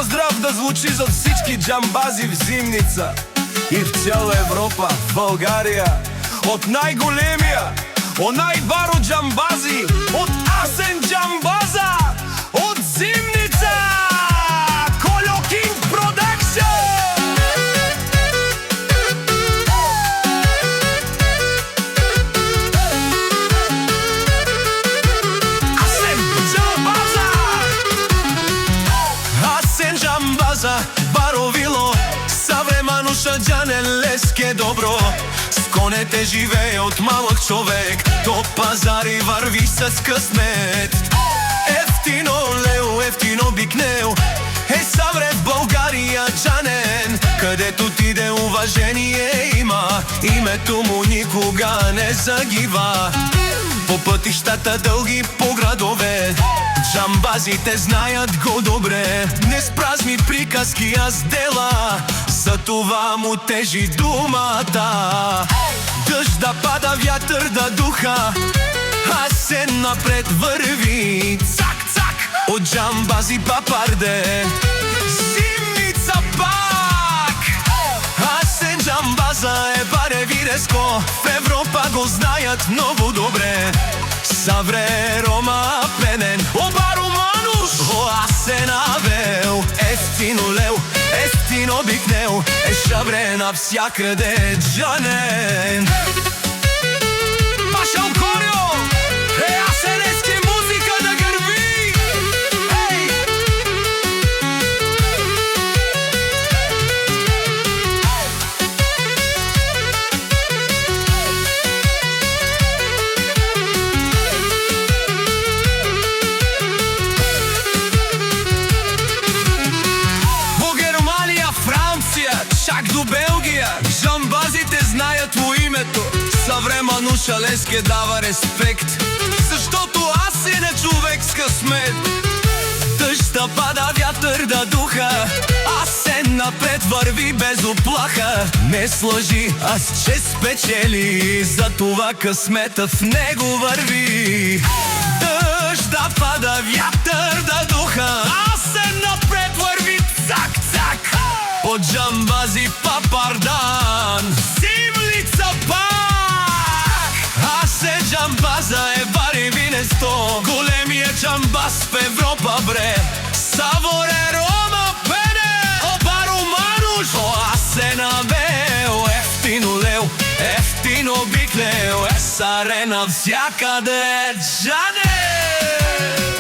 поздрав да звучи за всички джамбази в Зимница и в цяла Европа, в България. От най-големия, от най-баро джамбази, от Асен Джамбаза, от Зимница, Кольо Кинг Продакшън! Асен Джамбаза, Баровило, Савремануша, Джанен, Леске, Добро. С конете живее от малък човек, до пазари върви с късмет. Ефтино лео, ефтино бикнел, Савре в България, Джанен. Където отиде уважение има, името му никога не загива. По пътищата дълги, по градове, джамбазите знаят го добре. Не с празни приказки, а с дела, за това му тежи думата. Дъжд да пада, вятър да духа, Асен напред върви. Цак, цак, от джамбази папарде, Зимница пак. Асен Джамбаза е баре виреско, в Европа го знаят много добре. Савре Рома Пенен, Обаро Мануш, Асен Авел. Ефтино лео, ефтино бикнел, шавре навсякъде Джанен. Пашал Корио, асенески музика да гърви. Чак до Белгия, джамбазите знаят по името. Савремануша Леске дава респект, защото Асен е човек с късмет. Дъжд да пада, вятър да духа, Асен напред върви без оплаха. Не с лъжи, а с чест спечели, за това късмета в него върви. Дъжд да пада, вятър да духа, Асен напред върви. Цак, цак, от джамбази папардан, Зимница пак. Асен Джамбаза е бари винесто, големия джамбаз в Европа, бре. Саворе Рома Пене, Обаро Мануш, Асен Авел. Ефтино лео, ефтино биклео, саре навсякъде Джанен.